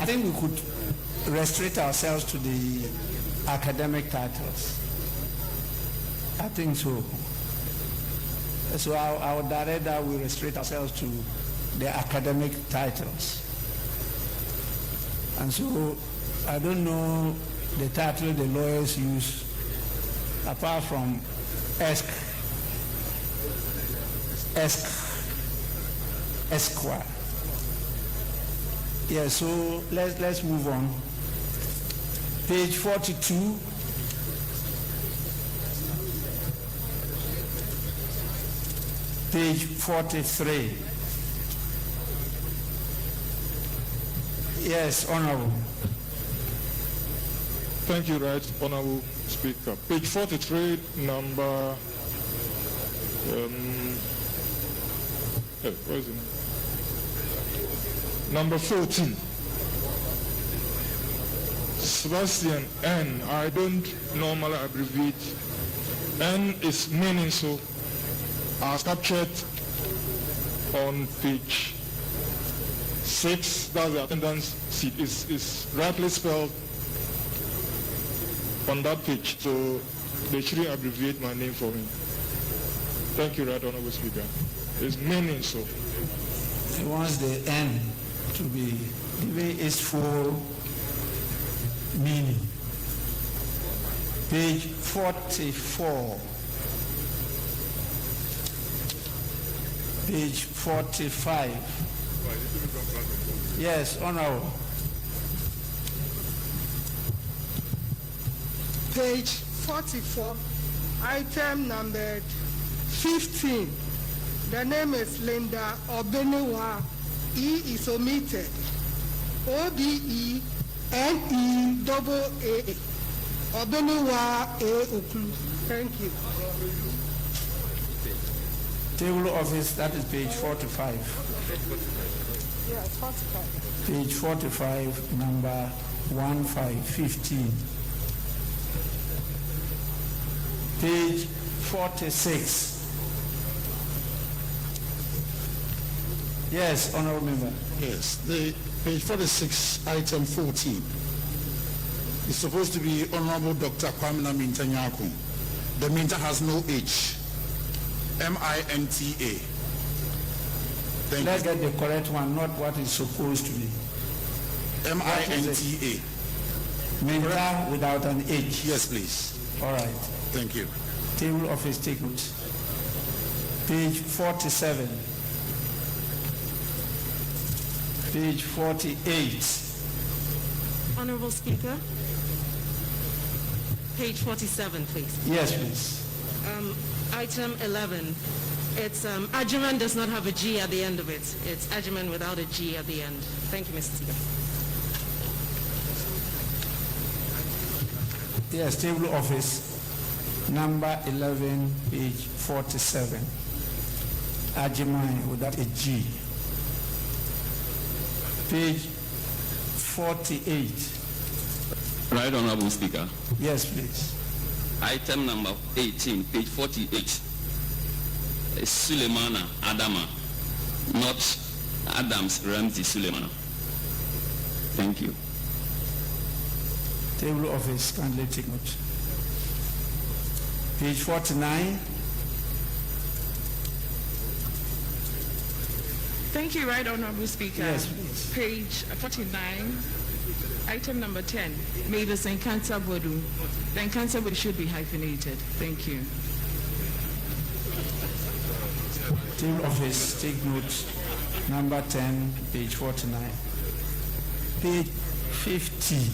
think we could restrict ourselves to the academic titles. I think so. So I would direct that we restrict ourselves to the academic titles. And so I don't know the title the lawyers use apart from Esquire. Yeah, so let's move on. Page 42. Page 43. Yes, Honorable. Thank you, Right Honorable Speaker. Page 43, number where is it? Number 14. Sebastian N. I don't normally abbreviate. N is meaningful. As captured on page 6, that's the attendance sheet, is rightly spelled on that page, so they shouldn't abbreviate my name for me. Thank you, Right Honorable Speaker. It's meaningful. He wants the N to be given its full meaning. Page 44. Page 45. Yes, Honorable. Page 44, item number 15. The name is Linda Obenewa. E is omitted. OBENEAA. Obenewa A. Oklu. Thank you. Table office, that is page 45. Yes, 45. Page 45, number 1515. Page 46. Yes, Honorable Member. Yes, the page 46, item 14. It's supposed to be Honorable Dr. Kwamina Minta-Nyarko. The Minta has no H. M-I-N-T-A. Let's get the correct one, not what it's supposed to be. M-I-N-T-A. Minta without an H. Yes, please. All right. Thank you. Table office, take note. Page 47. Page 48. Honorable Speaker, page 47, please. Yes, please. Item 11. It's adjument does not have a G at the end of it. It's adjument without a G at the end. Thank you, Mr. Speaker. Yes, table office, number 11, page 47. Adjument without a G. Page 48. Right Honorable Speaker. Yes, please. Item number 18, page 48. Sulemana Adama, not Adams Ramsey Sulemana. Thank you. Table office, kindly take note. Page 49. Thank you, Right Honorable Speaker. Yes, please. Page 49, item number 10. Mavis Encancer Bodu. The Encancer Bodu should be hyphenated. Thank you. Table office, take note. Number 10, page 49. Page 50.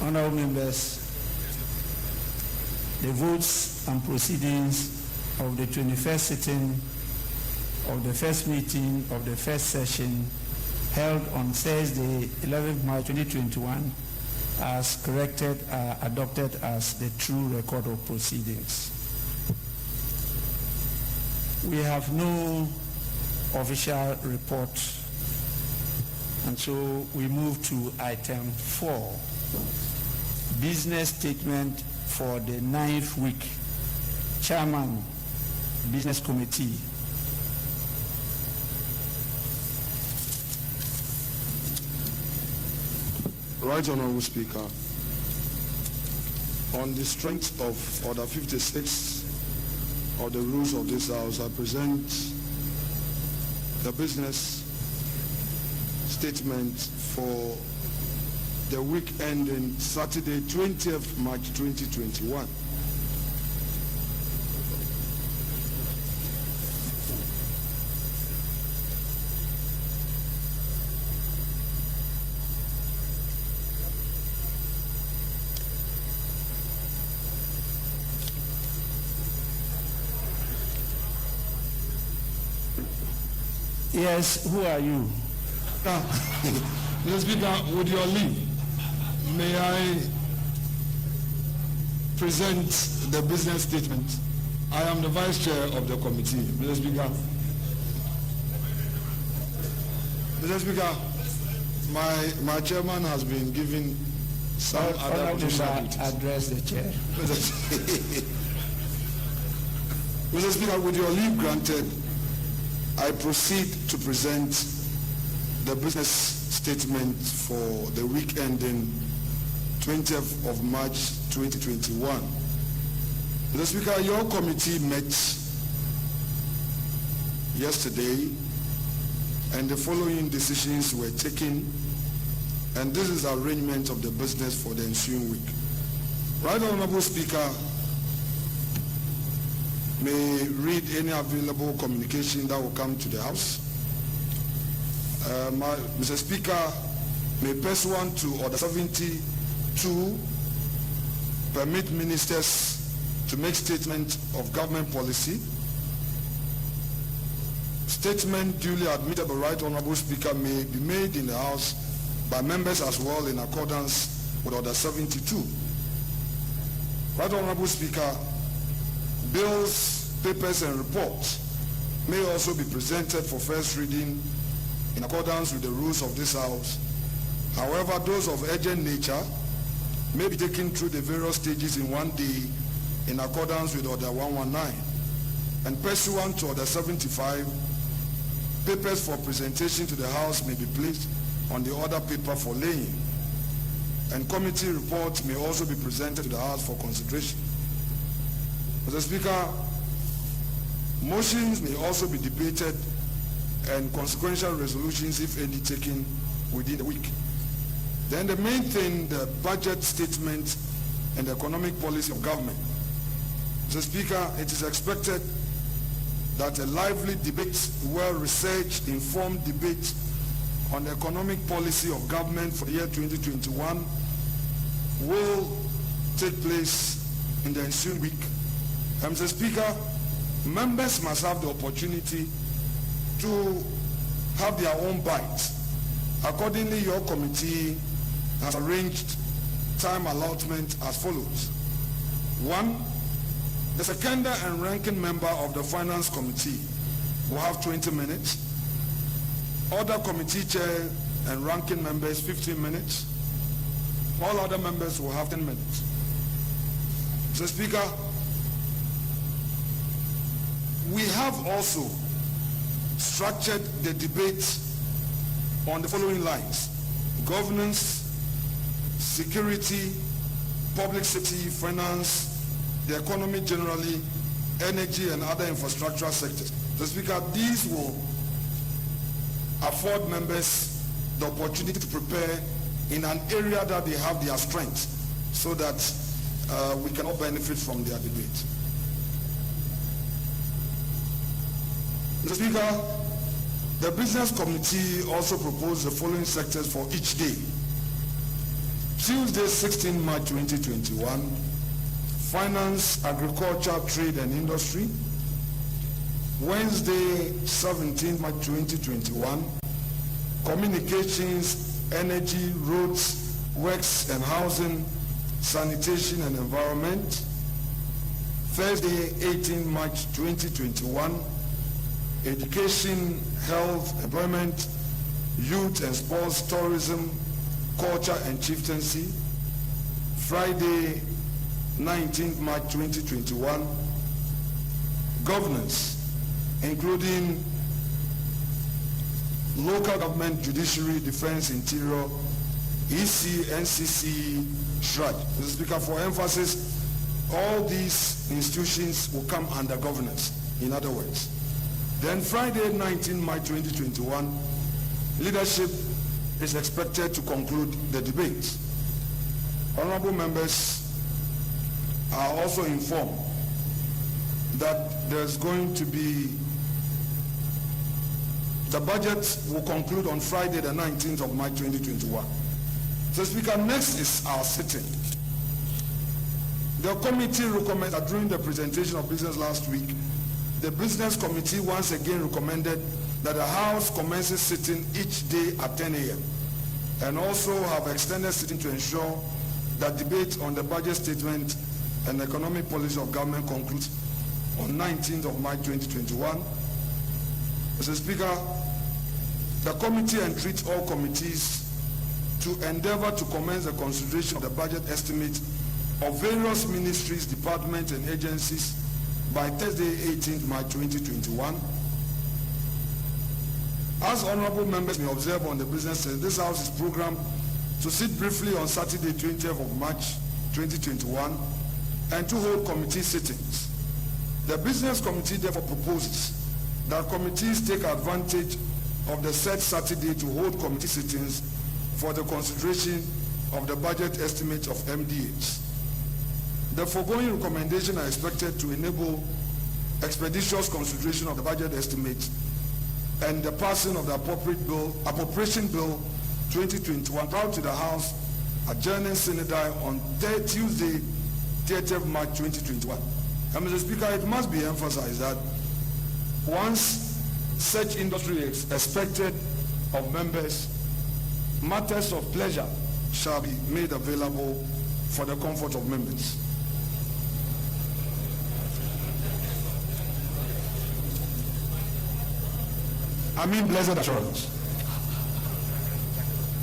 Honorable members, the votes and proceedings of the 21st sitting of the first meeting of the first session held on Thursday, 11th March 2021, as corrected, are adopted as the true record of proceedings. We have no official report, and so we move to item 4. business statement for the 9th week. Chairman, Business Committee. Right Honorable Speaker, on the strength of Order 56 of the rules of this House, I present the business statement for the week ending Saturday, 20th March 2021. Yes, who are you? Mr. Speaker, with your leave, may I present the business statement? I am the Vice Chair of the committee. Mr. Speaker. Mr. Speaker, my chairman has been given some other duties. Address the chair. Mr. Speaker, with your leave granted, I proceed to present the business statement for the week ending 20th of March 2021. Mr. Speaker, your committee met yesterday and the following decisions were taken, and this is arrangement of the business for the ensuing week. Right Honorable Speaker, may read any available communication that will come to the House. Mr. Speaker, may pursuant to Order 72 permit ministers to make statement of government policy. Statement duly admitted by Right Honorable Speaker may be made in the House by members as well in accordance with Order 72. Right Honorable Speaker, bills, papers and reports may also be presented for first reading in accordance with the rules of this House. However, those of urgent nature may be taken through the various stages in one day in accordance with Order 119. And pursuant to Order 75, papers for presentation to the House may be placed on the order paper for laying. And committee reports may also be presented to the House for consideration. Mr. Speaker, motions may also be debated and consequential resolutions, if any, taken within a week. Then the main thing, the budget statement and the economic policy of government. Mr. Speaker, it is expected that a lively debate, well-researched, informed debate on the economic policy of government for the year 2021 will take place in the ensuing week. Mr. Speaker, members must have the opportunity to have their own bite. Accordingly, your committee has arranged time allotment as follows. 1, the seconder and ranking member of the Finance Committee will have 20 minutes. Other committee chair and ranking members 15 minutes. All other members will have 10 minutes. Mr. Speaker, we have also structured the debate on the following lines: governance, security, public safety, finance, the economy generally, energy and other infrastructural sectors. Mr. Speaker, these will afford members the opportunity to prepare in an area that they have their strength, so that we can all benefit from their debate. Mr. Speaker, the Business Committee also proposed the following sectors for each day. Tuesday, 16 March 2021, Finance, Agriculture, Trade and Industry. Wednesday, 17 March 2021, Communications, Energy, Roads, Works and Housing, Sanitation and Environment. Thursday, 18 March 2021, Education, Health, Employment, Youth and Sports, Tourism, Culture and Chieftaincy. Friday, 19th March 2021, governance, including local government, judiciary, defense, interior, EC, NCC, SHRAD. Mr. Speaker, for emphasis, all these institutions will come under governance, in other words. Then Friday, 19 March 2021, leadership is expected to conclude the debate. Honorable members are also informed that there's going to be, the budget will conclude on Friday, the 19th of March 2021. So, Speaker, next is our sitting. The committee recommends that during the presentation of business last week, the business committee once again recommended that the House commences sitting each day at 10 a.m. and also have extended sitting to ensure that debate on the budget statement and economic policy of government concludes on 19th of March 2021. Mr. Speaker, the committee entreats all committees to endeavor to commence the consideration of the budget estimate of various ministries, departments, and agencies by Thursday, 18th March 2021. As honorable members may observe on the business, this House is programmed to sit briefly on Saturday, 20th of March 2021, and to hold committee sittings. The business committee therefore proposes that committees take advantage of the said Saturday to hold committee sittings for the consideration of the budget estimate of MDH. The foregoing recommendations are expected to enable expeditious consideration of the budget estimate and the passing of the Appropriation Bill 2021 brought to the House adjourning Senate on Tuesday, 30th March 2021. And Mr. Speaker, it must be emphasized that once such industry is expected of members, matters of pleasure shall be made available for the comfort of members. I mean blessed assurance.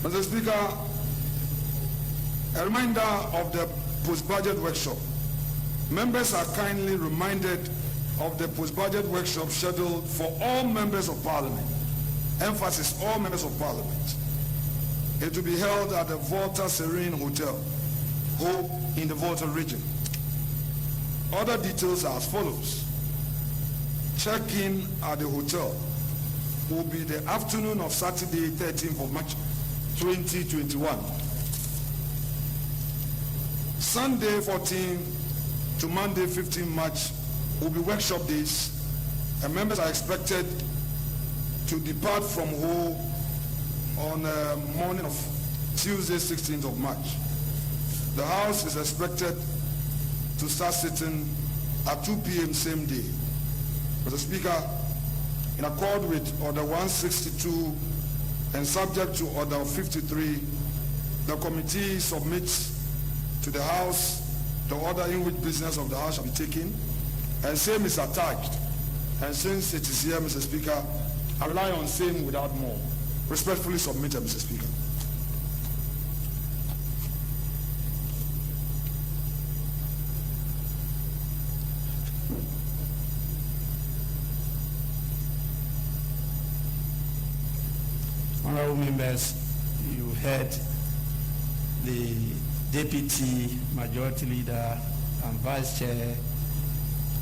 Mr. Speaker, a reminder of the post-budget workshop. Members are kindly reminded of the post-budget workshop scheduled for all members of Parliament. Emphasis, all members of Parliament. It will be held at the Volta Serene Hotel, in the Volta region. Other details are as follows. Check-in at the hotel will be the afternoon of Saturday, 13th of March 2021. Sunday, 14th to Monday, 15th March will be workshop days, and members are expected to depart from home on the morning of Tuesday, 16th of March. The House is expected to start sitting at 2 p.m. same day. Mr. Speaker, in accord with Order 162 and subject to Order 53, the committee submits to the House the order in which business of the House shall be taken, and same is attached. And since it is here, Mr. Speaker, I rely on same without more. Respectfully submitted, Mr. Speaker. Honorable members, you heard the Deputy Majority Leader and Vice Chair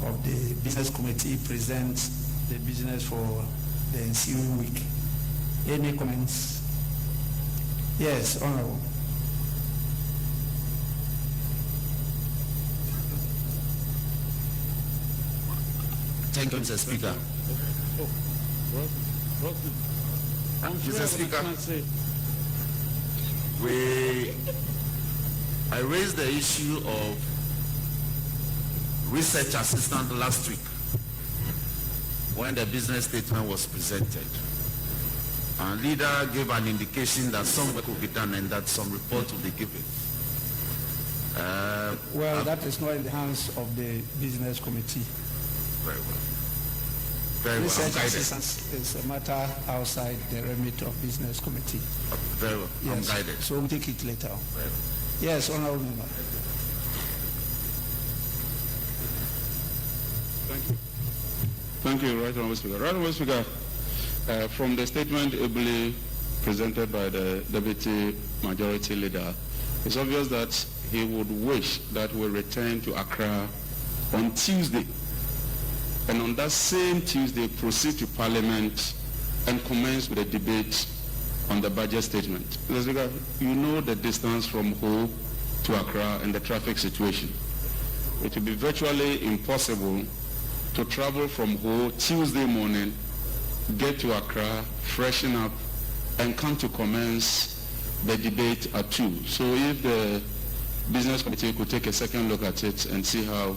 of the Business Committee present the business for the ensuing week. Any comments? Yes, Honorable. Thank you, Mr. Speaker. Mr. Speaker, I raised the issue of research assistant last week when the business statement was presented. And leader gave an indication that some work will be done and that some report will be given. Well, that is not in the hands of the business committee. Very well. Very well. Research assistance is a matter outside the remit of business committee. Very well. Yes. I'm guided. So we'll take it later on. Very well. Yes, Honorable Member. Thank you, Right Honourable Speaker. Right Honourable Speaker, from the statement ably presented by the Deputy Majority Leader, it's obvious that he would wish that we return to Accra on Tuesday, and on that same Tuesday proceed to Parliament and commence with a debate on the budget statement. Mr. Speaker, you know the distance from Ho to Accra and the traffic situation. It will be virtually impossible to travel from Ho Tuesday morning, get to Accra, freshen up, and come to commence the debate at 2. So if the Business Committee could take a second look at it and see how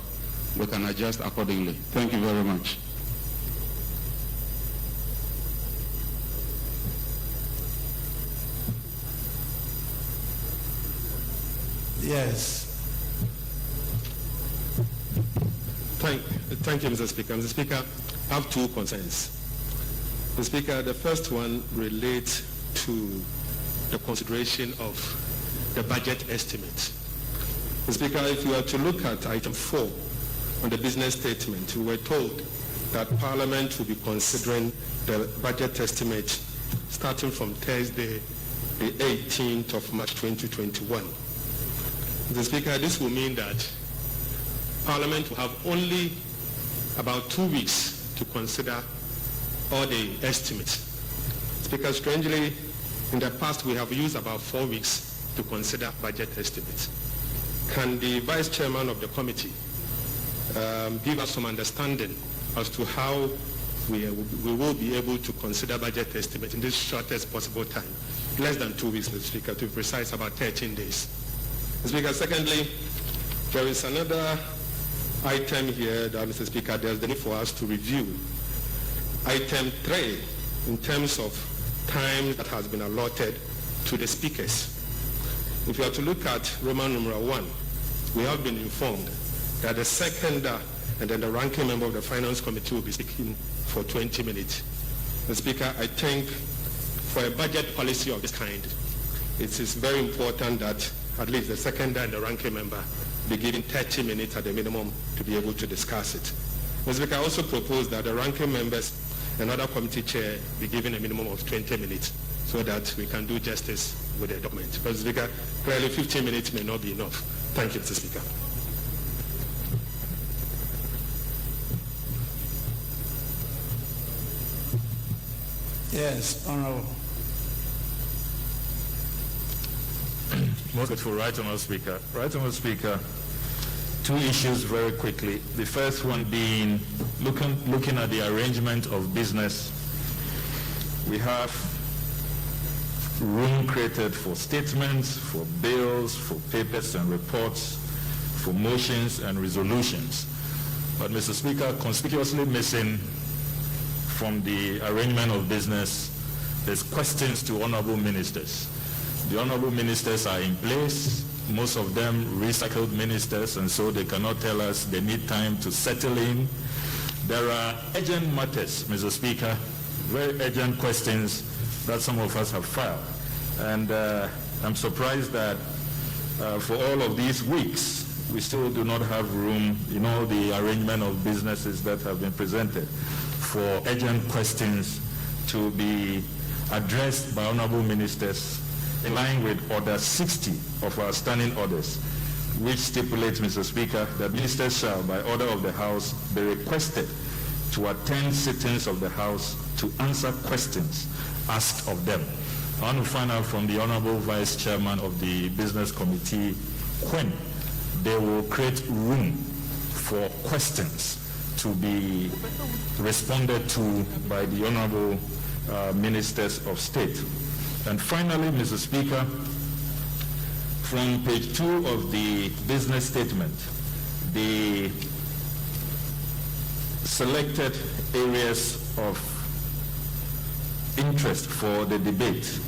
we can adjust accordingly. Thank you very much. Yes. Thank you, Mr. Speaker. Mr. Speaker, I have two concerns. Mr. Speaker, the first one relates to the consideration of the budget estimate. Mr. Speaker, if you were to look at item 4 on the business statement, we were told that Parliament will be considering the budget estimate starting from Thursday, the 18th of March 2021. Mr. Speaker, this will mean that Parliament will have only about 2 weeks to consider all the estimates. Speaker, strangely, in the past we have used about 4 weeks to consider budget estimates. Can the Vice Chairman of the committee give us some understanding as to how we will be able to consider budget estimates in this shortest possible time? Less than 2 weeks, Mr. Speaker, to be precise, about 13 days. Mr. Speaker, secondly, there is another item here that, Mr. Speaker, there's the need for us to review. Item 3, in terms of time that has been allotted to the speakers. If you are to look at Roman numeral 1, we have been informed that the seconder and then the ranking member of the Finance Committee will be speaking for 20 minutes. Mr. Speaker, I think for a budget policy of this kind, it is very important that at least the seconder and the ranking member be given 30 minutes at the minimum to be able to discuss it. Mr. Speaker, I also propose that the ranking members and other committee chair be given a minimum of 20 minutes so that we can do justice with the document. Because, Mr. Speaker, clearly 15 minutes may not be enough. Thank you, Mr. Speaker. Yes, Honorable. Most grateful, Right Honourable Speaker. Right Honourable Speaker, two issues very quickly. The first one being looking at the arrangement of business. We have room created for statements, for bills, for papers and reports, for motions and resolutions. But, Mr. Speaker, conspicuously missing from the arrangement of business is questions to honourable ministers. The honourable ministers are in place, most of them recycled ministers, and so they cannot tell us they need time to settle in. There are urgent matters, Mr. Speaker, very urgent questions that some of us have filed. And I'm surprised that for all of these weeks, we still do not have room in all the arrangement of businesses that have been presented for urgent questions to be addressed by honourable ministers in line with Order 60 of our standing orders, which stipulates, Mr. Speaker, that ministers shall, by order of the House, be requested to attend sittings of the House to answer questions asked of them. I want to find out from the Honourable Vice Chairman of the Business Committee when they will create room for questions to be responded to by the Honourable Ministers of State. And finally, Mr. Speaker, from page 2 of the business statement, the selected areas of interest for the debate,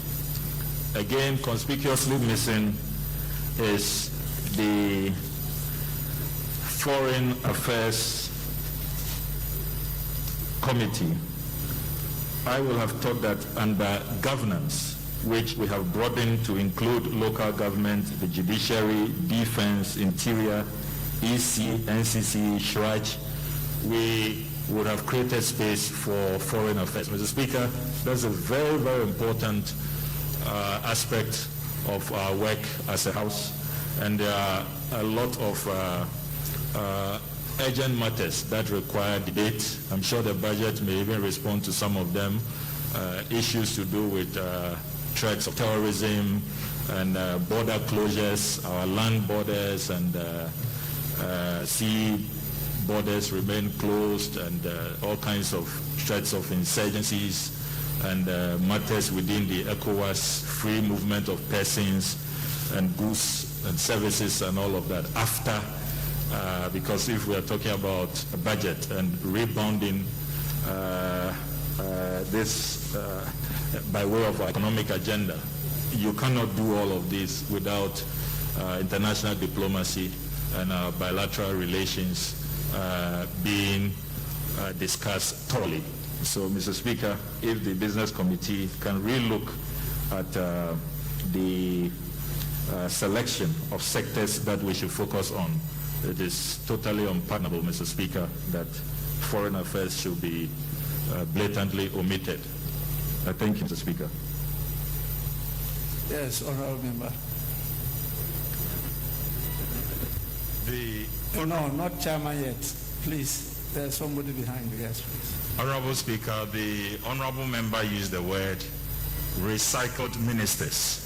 again conspicuously missing is the Foreign Affairs Committee. I will have thought that under governance, which we have broadened to include local government, the judiciary, defense, interior, EC, NCC, SHRAJ, we would have created space for foreign affairs. Mr. Speaker, that's a very, very important aspect of our work as a House, and there are a lot of urgent matters that require debate. I'm sure the budget may even respond to some of them. Issues to do with threats of terrorism and border closures, our land borders and sea borders remain closed, and all kinds of threats of insurgencies and matters within the ECOWAS, free movement of persons and goods and services and all of that after, because if we are talking about a budget and rebounding this by way of our economic agenda, you cannot do all of this without international diplomacy and our bilateral relations being discussed thoroughly. So, Mr. Speaker, if the Business Committee can relook at the selection of sectors that we should focus on, it is totally unpardonable, Mr. Speaker, that foreign affairs should be blatantly omitted. Thank you, Mr. Speaker. Yes, honorable member. Oh no, not chairman yet. Please, there's somebody behind you. Yes, please. Honorable Speaker, the honorable member used the word recycled ministers.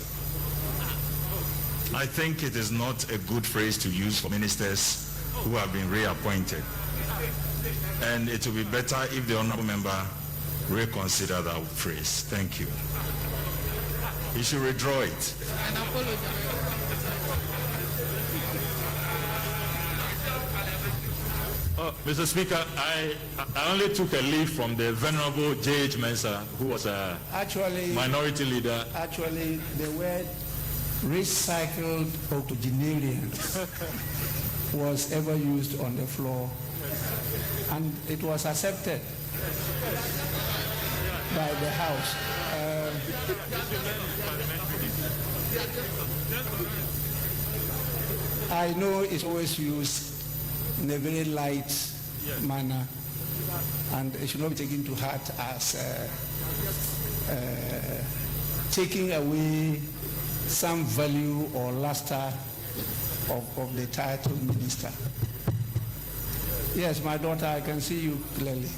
I think it is not a good phrase to use for ministers who have been reappointed. And it will be better if the honorable member reconsider that phrase. Thank you. He should withdraw it. And apologize. Mr. Speaker, I only took a leave from the Venerable J.H. Mensah, who was a minority leader. Actually, the word recycled octogenarians was ever used on the floor, and it was accepted by the House. I know it's always used in a very light manner, and it should not be taken to heart as taking away some value or luster of the title minister. Yes, my daughter, I can see you clearly.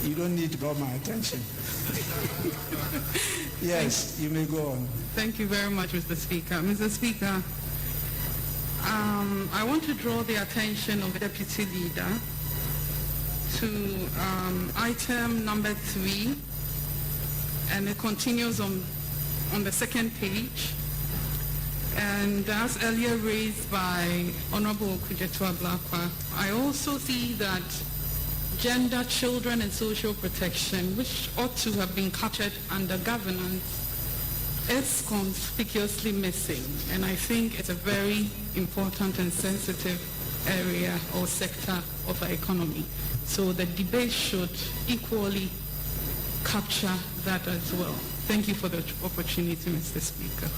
You don't need to draw my attention. Yes, you may go on. Thank you very much, Mr. Speaker. Mr. Speaker, I want to draw the attention of the Deputy Leader to item number 3, and it continues on the second page. And as earlier raised by Honorable Kujetua Blakwa, I also see that gender, children, and social protection, which ought to have been captured under governance, is conspicuously missing. And I think it's a very important and sensitive area or sector of our economy. So the debate should equally capture that as well. Thank you for the opportunity, Mr. Speaker.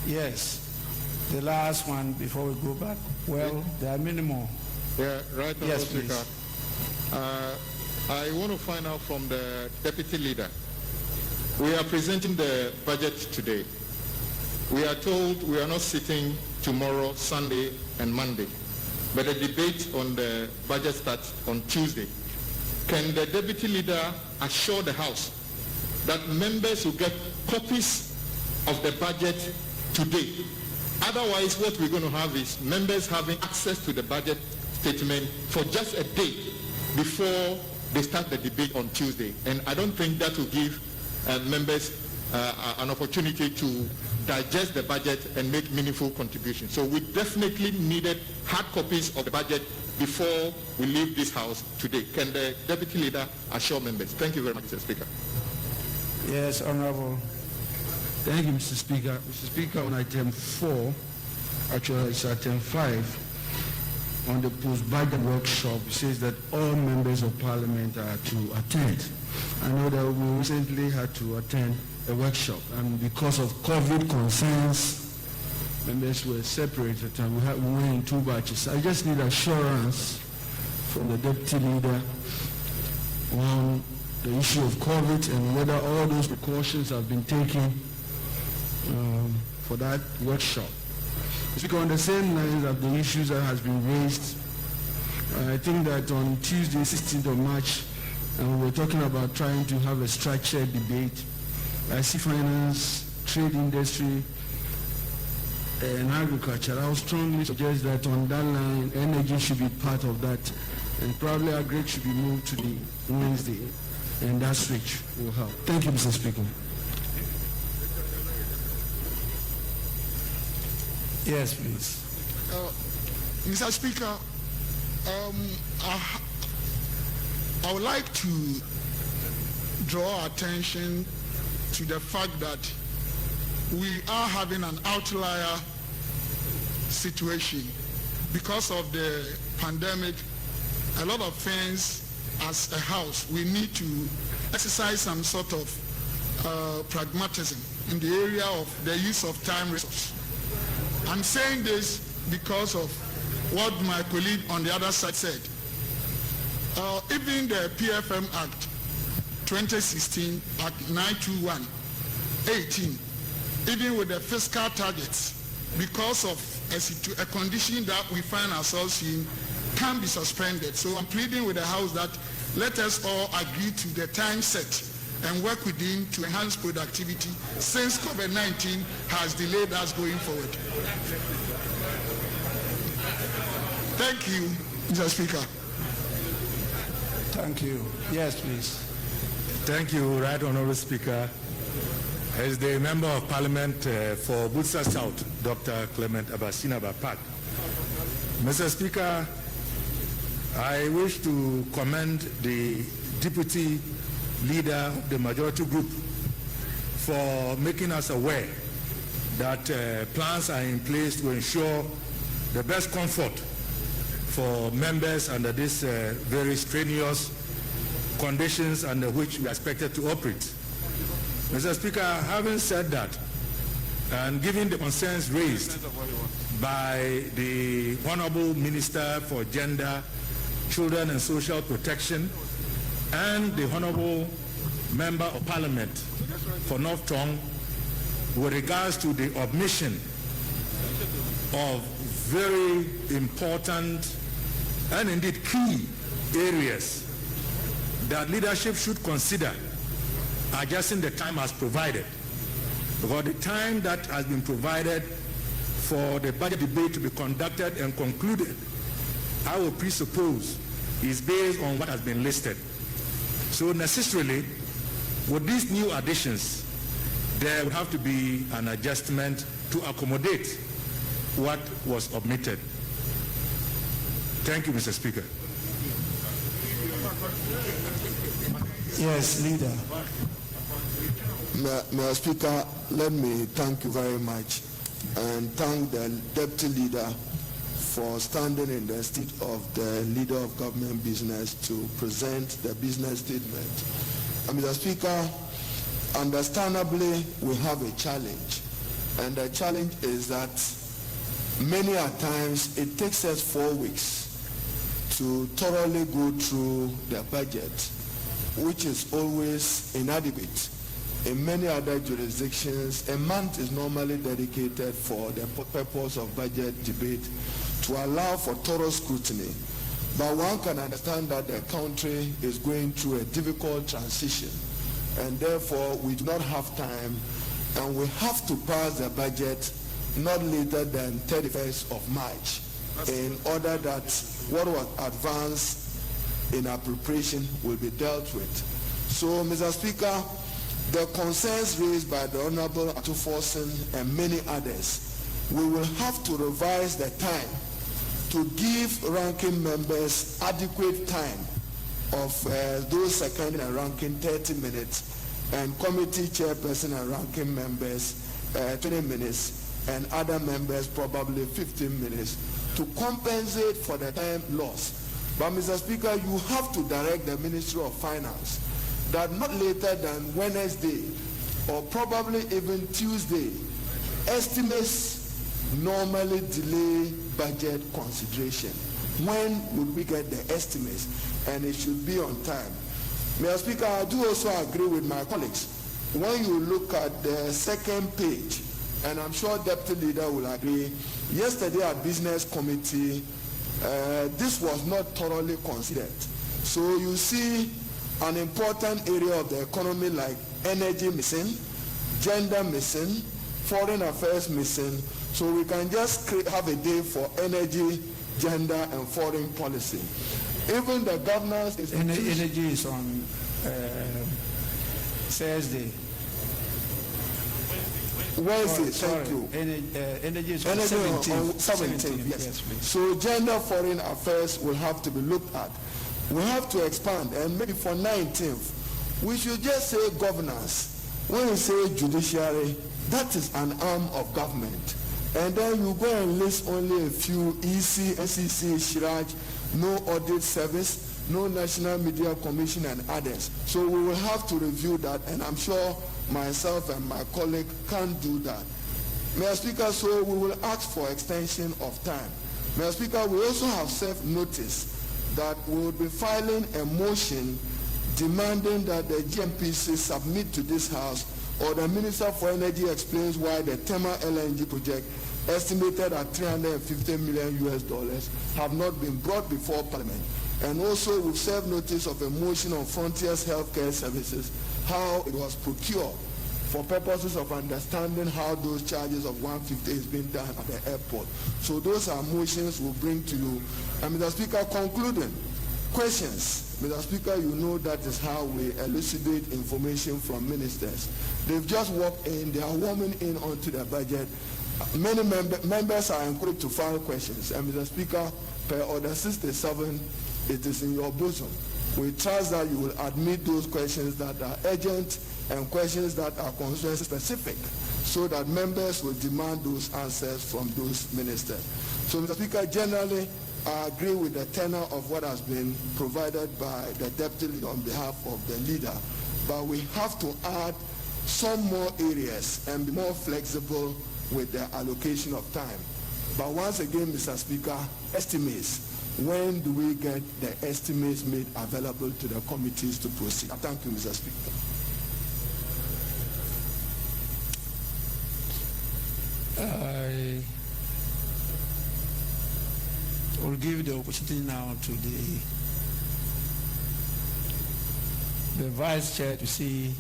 Yes. The last one before we go back. Well, there are many more. Yeah, right, yes, Speaker. please. I want to find out from the Deputy Leader. We are presenting the budget today. We are told we are not sitting tomorrow, Sunday, and Monday, but the debate on the budget starts on Tuesday. Can the Deputy Leader assure the House that members will get copies of the budget today? Otherwise, what we're going to have is members having access to the budget statement for just a day before they start the debate on Tuesday. And I don't think that will give members an opportunity to digest the budget and make meaningful contributions. So we definitely needed hard copies of the budget before we leave this House today. Can the Deputy Leader assure members? Thank you very much, Mr. Speaker. Yes, Honorable. Thank you, Mr. Speaker. Mr. Speaker, on item 4, actually it's item 5, on the post-budget workshop, it says that all members of Parliament are to attend. I know that we recently had to attend a workshop, and because of COVID concerns, members were separated and we went in 2 batches. I just need assurance from the deputy leader on the issue of COVID and whether all those precautions have been taken for that workshop. Speaker, on the same lines of the issues that has been raised, I think that on Tuesday, 16th of March, we were talking about trying to have a structured debate. I see finance, trade industry, and agriculture. I would strongly suggest that on that line, energy should be part of that, and probably agri should be moved to the Wednesday, and that switch will help. Thank you, Mr. Speaker. Yes, please. Mr. Speaker, I would like to draw attention to the fact that we are having an outlier situation. Because of the pandemic, a lot of things as a house, we need to exercise some sort of pragmatism in the area of the use of time resource. I'm saying this because of what my colleague on the other side said. Even the PFM Act 2016, Act 921, 18, even with the fiscal targets, because of a condition that we find ourselves in, can be suspended. So I'm pleading with the House that let us all agree to the time set and work within to enhance productivity since COVID-19 has delayed us going forward. Thank you, Mr. Speaker. Thank you. Yes, please. Thank you, Right Honourable Speaker. As the Member of Parliament for Busa South, Dr. Clement Abasina Bapak. Mr. Speaker, I wish to commend the Deputy Leader of the Majority Group for making us aware that plans are in place to ensure the best comfort for members under these very strenuous conditions under which we are expected to operate. Mr. Speaker, having said that, and given the concerns raised by the Honorable Minister for Gender, Children and Social Protection, and the Honorable Member of Parliament for North Tongue with regards to the omission of very important and indeed key areas that leadership should consider adjusting the time as provided. Because the time that has been provided for the budget debate to be conducted and concluded, I will presuppose, is based on what has been listed. So necessarily, with these new additions, there would have to be an adjustment to accommodate what was omitted. Thank you, Mr. Speaker. Yes, Leader. Mr. Speaker, let me thank you very much and thank the Deputy Leader for standing in the seat of the Leader of Government Business to present the business statement. Mr. Speaker, understandably, we have a challenge. And the challenge is that many a times it takes us 4 weeks to thoroughly go through the budget, which is always inadequate. In many other jurisdictions, a month is normally dedicated for the purpose of budget debate to allow for thorough scrutiny. But one can understand that the country is going through a difficult transition, and therefore we do not have time, and we have to pass the budget not later than 31st of March in order that what was advanced in appropriation will be dealt with. So, Mr. Speaker, the concerns raised by the Honorable Atuforsen and many others, we will have to revise the time to give ranking members adequate time of those second and ranking 30 minutes, and committee chairperson and ranking members 20 minutes, and other members probably 15 minutes to compensate for the time lost. But Mr. Speaker, you have to direct the Ministry of Finance that not later than Wednesday or probably even Tuesday, estimates normally delay budget consideration. when would we get the estimates, and it should be on time. Mr. Speaker, I do also agree with my colleagues. When you look at the second page, and I'm sure Deputy Leader will agree, yesterday at Business Committee, this was not thoroughly considered. So you see an important area of the economy like energy missing, gender missing, foreign affairs missing. So we can just have a day for energy, gender, and foreign policy. Even the governance is... Energy is on Thursday. Wednesday, thank you. Energy is on 17th. Yes. So gender, foreign affairs will have to be looked at. We have to expand, and maybe for 19th, we should just say governance. When we say judiciary, that is an arm of government. And then you go and list only a few: EC, SEC, SHIRAJ, no audit service, no National Media Commission, and others. So we will have to review that, and I'm sure myself and my colleague can do that. Mr. Speaker, so we will ask for extension of time. Mr. Speaker, we also have served notice that we will be filing a motion demanding that the GMPC submit to this House, or the Minister for Energy explains why the Tema LNG project, estimated at $350 million have not been brought before Parliament. And also we've served notice of a motion on Frontiers Healthcare Services, how it was procured, for purposes of understanding how those charges of 150 is being done at the airport. So those are motions we'll bring to you. And Mr. Speaker, concluding, questions. Mr. Speaker, you know that is how we elucidate information from ministers. They've just walked in, they are warming in onto the budget. Many members are encouraged to file questions. And Mr. Speaker, per Order 67, it is in your bosom. We trust that you will admit those questions that are urgent and questions that are constituency specific, so that members will demand those answers from those ministers. So, Mr. Speaker, generally, I agree with the tenor of what has been provided by the Deputy Leader on behalf of the Leader, but we have to add some more areas and be more flexible with the allocation of time. But once again, Mr. Speaker, estimates. When do we get the estimates made available to the committees to proceed? Thank you, Mr. Speaker. I will give the opportunity now to the Vice Chair to see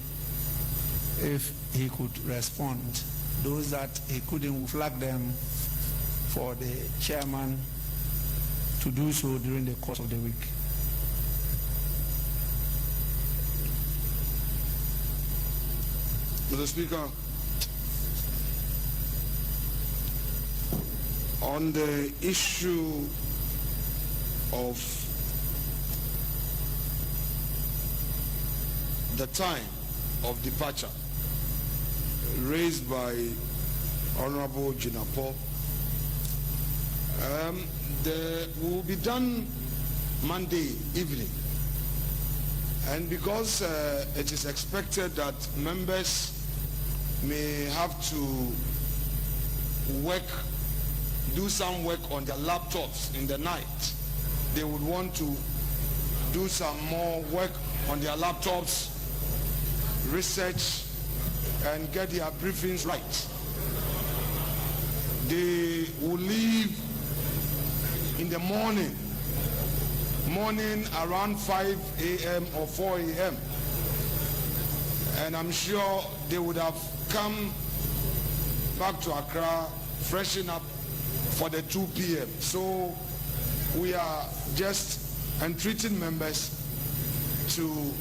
if he could respond. Those that he couldn't, flag them for the Chairman to do so during the course of the week. Mr. Speaker, on the issue of the time of departure raised by Honorable Jinapo, will be done Monday evening. And because it is expected that members may have to do some work on their laptops in the night, they would want to do some more work on their laptops, research, and get their briefings right. They will leave in the morning around 5 a.m. or 4 a.m. And I'm sure they would have come back to Accra, freshen up for the 2 p.m. So we are just entreating members to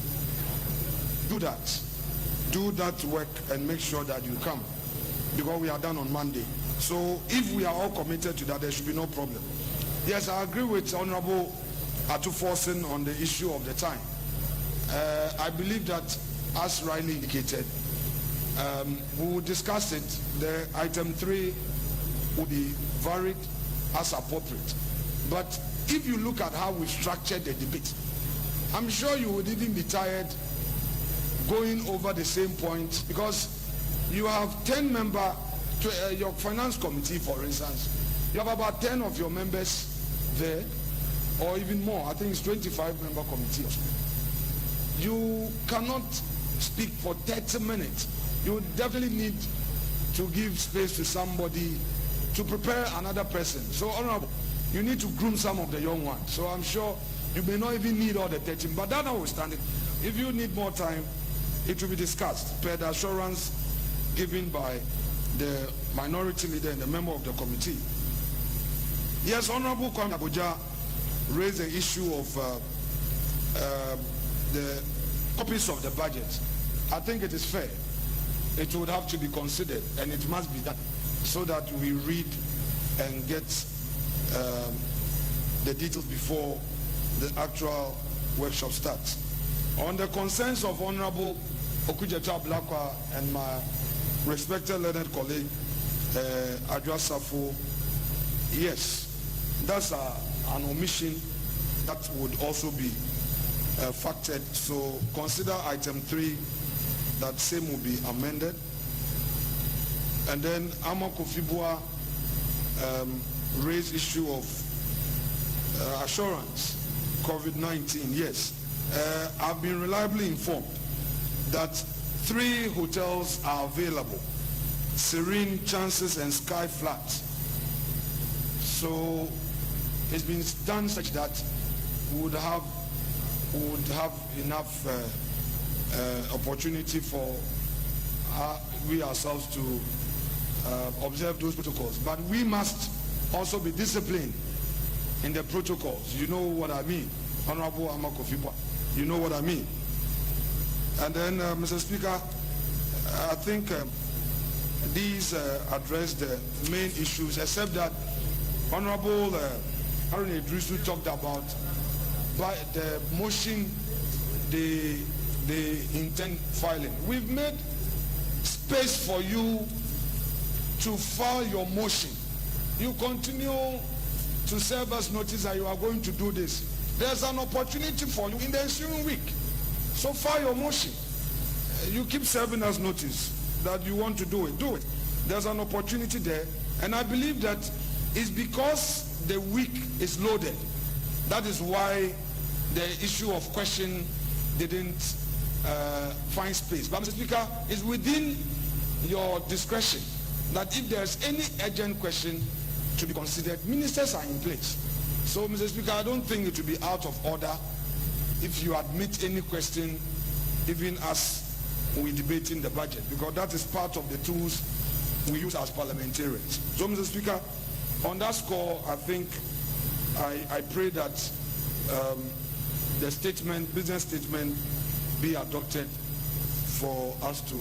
do that work and make sure that you come, because we are done on Monday. So if we are all committed to that, there should be no problem. Yes, I agree with Honorable Atuforsen on the issue of the time. I believe that, as rightly indicated, we will discuss it. The item 3 will be varied as appropriate. But if you look at how we structured the debate, I'm sure you would even be tired going over the same point, because you have 10 members to your finance committee, for instance. You have about 10 of your members there, or even more. I think it's 25-member committee. You cannot speak for 30 minutes. You definitely need to give space to somebody to prepare another person. So, Honorable, you need to groom some of the young ones. So I'm sure you may not even need all the 30, but that notwithstanding, if you need more time, it will be discussed per the assurance given by the minority leader and the member of the committee. Yes, Honorable Kwame Abuja raised the issue of the copies of the budget. I think it is fair. It would have to be considered, and it must be done so that we read and get the details before the actual workshop starts. On the concerns of Honorable Okudzeto Ablakwa and my respected learned colleague Adwa Safo, yes, that's an omission that would also be factored. So consider item 3, that same will be amended. And then Ama Kofibua raised issue of assurance, COVID-19. Yes, I've been reliably informed that 3 hotels are available: Serene, Chances, and Sky Flat. So it's been done such that we would have enough opportunity for we ourselves to observe those protocols. But we must also be disciplined in the protocols. You know what I mean, Honorable Amakofipa. You know what I mean. And then, Mr. Speaker, I think these address the main issues, except that Honorable Harun Idrisu talked about the motion, the intent filing. We've made space for you to file your motion. You continue to serve us notice that you are going to do this. There's an opportunity for you in the ensuing week. So file your motion. You keep serving us notice that you want to do it. Do it. There's an opportunity there. And I believe that it's because the week is loaded. That is why the issue of question didn't find space. But Mr. Speaker, it's within your discretion that if there's any urgent question to be considered, ministers are in place. So, Mr. Speaker, I don't think it will be out of order if you admit any question, even as we debating the budget, because that is part of the tools we use as parliamentarians. So, Mr. Speaker, on that score, I think I pray that the statement, business statement, be adopted for us to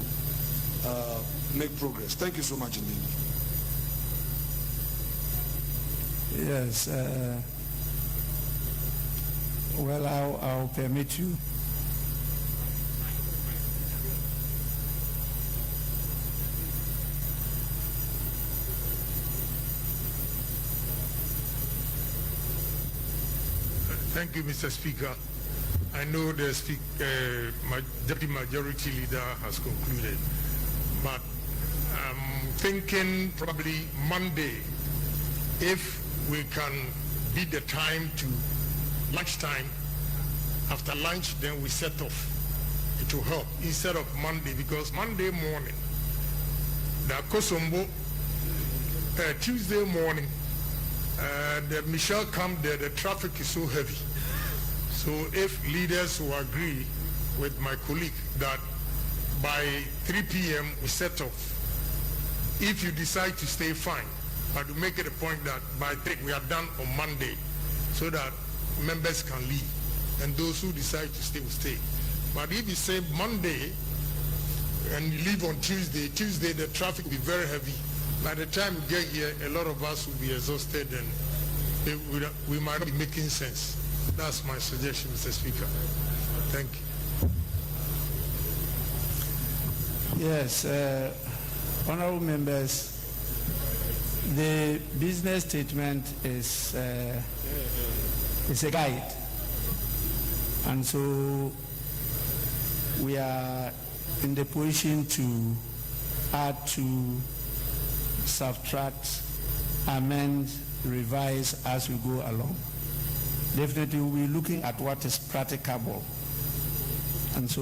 make progress. Thank you so much indeed. Yes. Well, I'll permit you. Thank you, Mr. Speaker. I know the Deputy Majority Leader has concluded, but I'm thinking probably Monday, if we can beat the time to lunchtime. After lunch, then we set off. It will help instead of Monday, because Monday morning, the Kosombo, Tuesday morning, the Michelle come there, the traffic is so heavy. So if leaders will agree with my colleague that by 3 p.m. we set off, if you decide to stay, fine. But to make it a point that by 3 we are done on Monday, so that members can leave, and those who decide to stay will stay. But if you say Monday and you leave on Tuesday, the traffic will be very heavy. By the time we get here, a lot of us will be exhausted, and we might not be making sense. That's my suggestion, Mr. Speaker. Thank you. Yes, honorable members, the business statement is a guide, and so we are in the position to add to, subtract, amend, revise as we go along. definitely we'll be looking at what is practicable. And so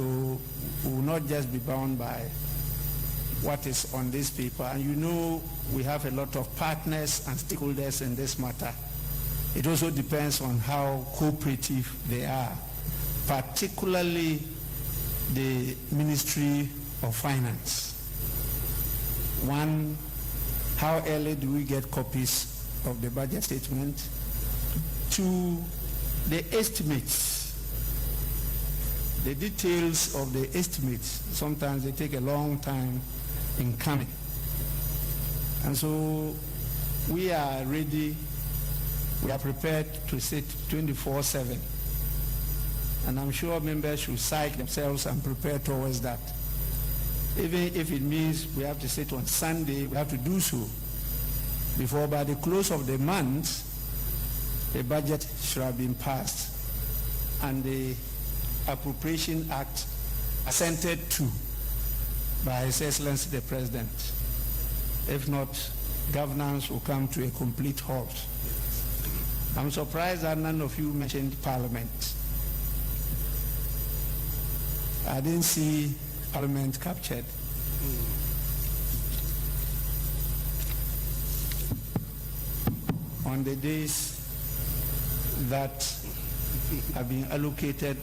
we will not just be bound by what is on this paper. And you know we have a lot of partners and stakeholders in this matter. It also depends on how cooperative they are, particularly the Ministry of Finance. One, how early do we get copies of the budget statement? Two, the estimates, the details of the estimates. Sometimes they take a long time in coming. And so we are ready, we are prepared to sit 24/7. And I'm sure members should psych themselves and prepare towards that. Even if it means we have to sit on Sunday, we have to do so. Before by the close of the month, the budget should have been passed and the Appropriation Act assented to by His Excellency the President. If not, governance will come to a complete halt. I'm surprised that none of you mentioned Parliament. I didn't see Parliament captured. On the days that have been allocated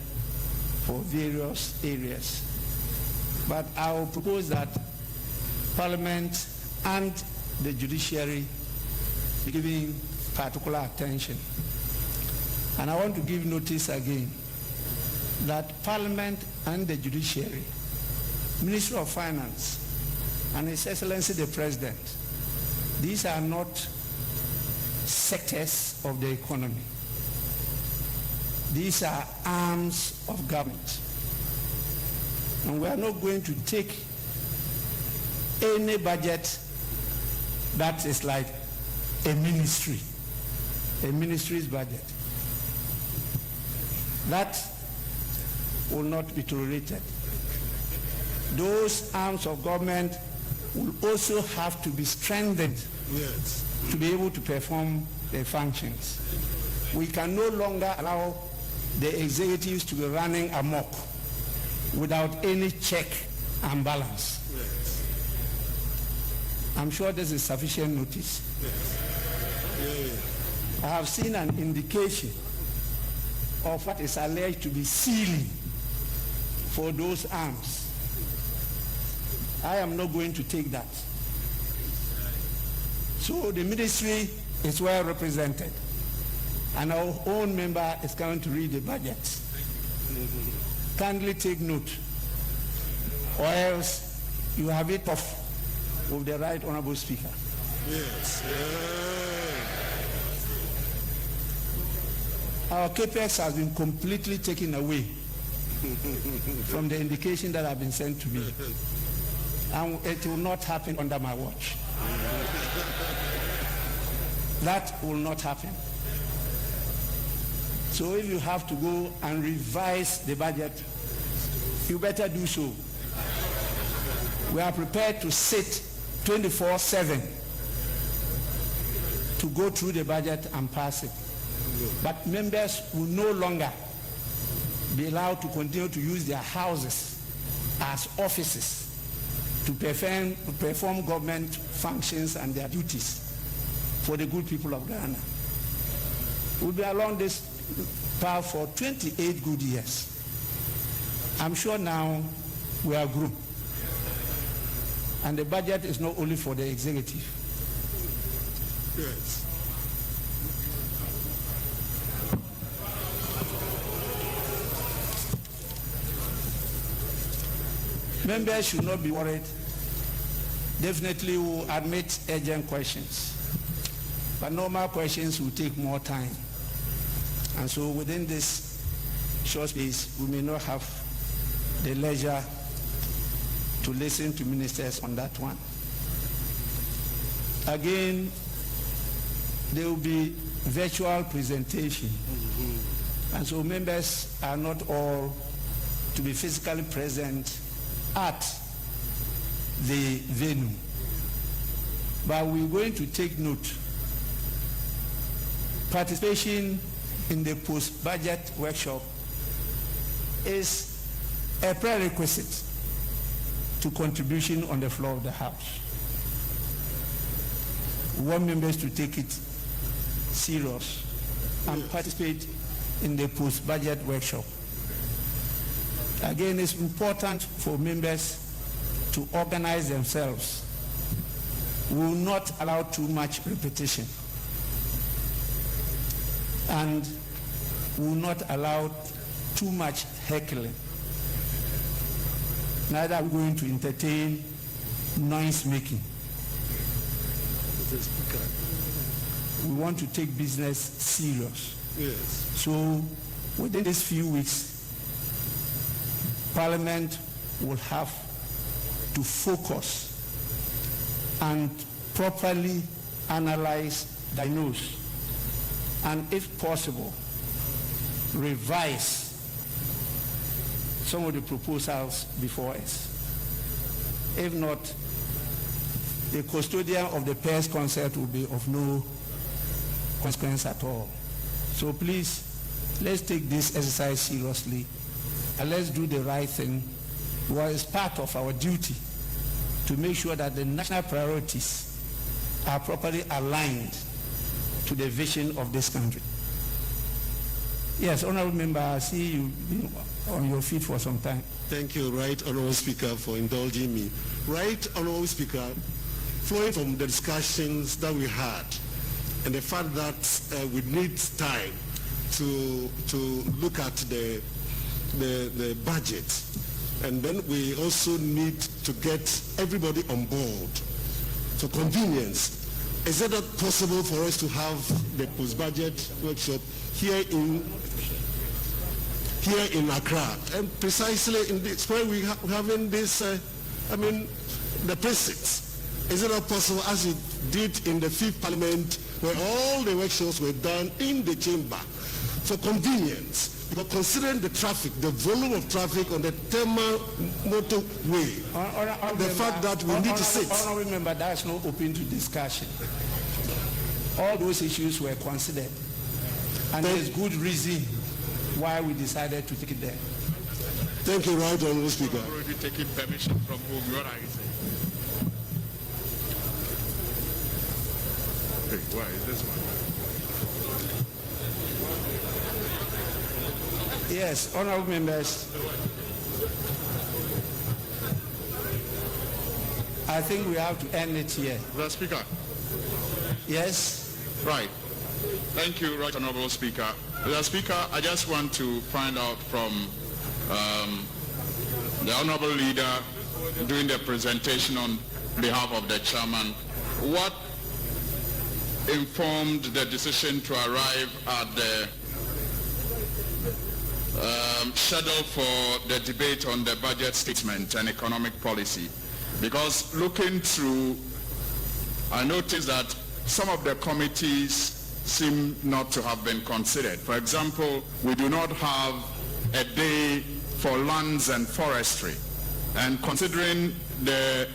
for various areas. But I will propose that Parliament and the judiciary be giving particular attention. And I want to give notice again that Parliament and the judiciary, Ministry of Finance, and His Excellency the President, these are not sectors of the economy. These are arms of government. And we are not going to take any budget that is like a ministry's budget. That will not be tolerated. Those arms of government will also have to be strengthened to be able to perform their functions. We can no longer allow the executives to be running amok without any check and balance. I'm sure this is sufficient notice. I have seen an indication of what is alleged to be ceiling for those arms. I am not going to take that. So the ministry is well represented, and our own member is going to read the budget. Kindly take note, or else you have it off with the Right Honorable Speaker. Yes. Our capex has been completely taken away from the indication that have been sent to me. And it will not happen under my watch. That will not happen. So if you have to go and revise the budget, you better do so. We are prepared to sit 24/7 to go through the budget and pass it. But members will no longer be allowed to continue to use their houses as offices to perform government functions and their duties for the good people of Ghana. We'll be along this path for 28 good years. I'm sure now we are grown. And the budget is not only for the executive. Yes. Members should not be worried. Definitely will admit urgent questions. But normal questions will take more time. And so within this short space, we may not have the leisure to listen to ministers on that one. Again, there will be virtual presentation. And so members are not all to be physically present at the venue. But we're going to take note. Participation in the post-budget workshop is a prerequisite to contribution on the floor of the House. We want members to take it serious and participate in the post-budget workshop. Again, it's important for members to organize themselves. We will not allow too much repetition, and we will not allow too much heckling. Neither are we going to entertain noise making. We want to take business serious. Yes. So within these few weeks, Parliament will have to focus and properly analyze, diagnose, and if possible, revise some of the proposals before us. If not, the custodian of the pairs concert will be of no consequence at all. So please, let's take this exercise seriously and let's do the right thing, because it's part of our duty to make sure that the national priorities are properly aligned to the vision of this country. Yes, Honorable Member, I see you been on your feet for some time. Thank you, Right Honorable Speaker, for indulging me. Right Honorable Speaker, flowing from the discussions that we had and the fact that we need time to look at the budget, and then we also need to get everybody on board for convenience. Is it not possible for us to have the post-budget workshop here in Accra, and precisely in this where we having this? The precincts. Is it not possible, as it did in the 5th Parliament, where all the workshops were done in the chamber for convenience? But considering the traffic, the volume of traffic on the thermal motorway, the fact that we need to sit. Honorable Member, that's not open to discussion. All those issues were considered, and there's good reason why we decided to take it there. Thank you, Right Honorable Speaker. I've already taken permission from whom? What are you saying? Hey, why is this one? Yes, honorable members, I think we have to end it here. Mr. Speaker. Yes? Right. Thank you, Right Honorable Speaker. Mr. Speaker, I just want to find out from the Honorable Leader doing the presentation on behalf of the Chairman, what informed the decision to arrive at the schedule for the debate on the budget statement and economic policy? Because looking through, I noticed that some of the committees seem not to have been considered. For example, we do not have a day for lands and forestry. And considering the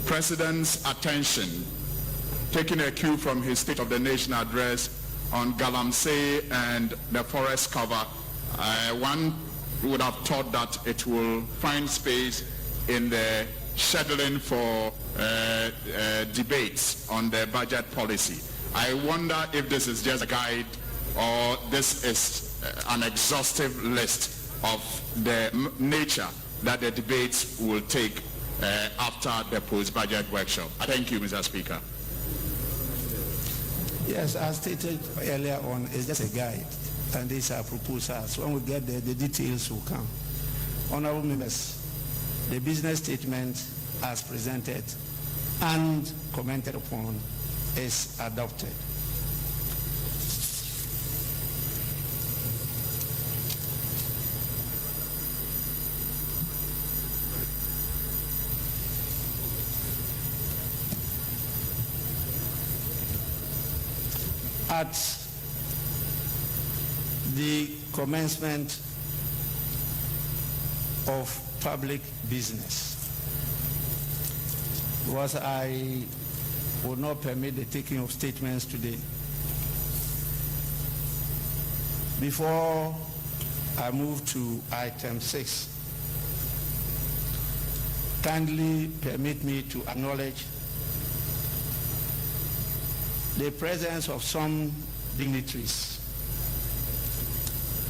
President's attention, taking a cue from his State of the Nation address on Galamsey and the forest cover, one would have thought that it will find space in the scheduling for debates on the budget policy. I wonder if this is just a guide or this is an exhaustive list of the nature that the debates will take after the post-budget workshop. Thank you, Mr. Speaker. Yes, as stated earlier on, it's just a guide, and these are proposals. When we get there, the details will come. Honorable members, the business statement as presented and commented upon is adopted. At the commencement of public business, because I will not permit the taking of statements today, Before I move to item 6, kindly permit me to acknowledge the presence of some dignitaries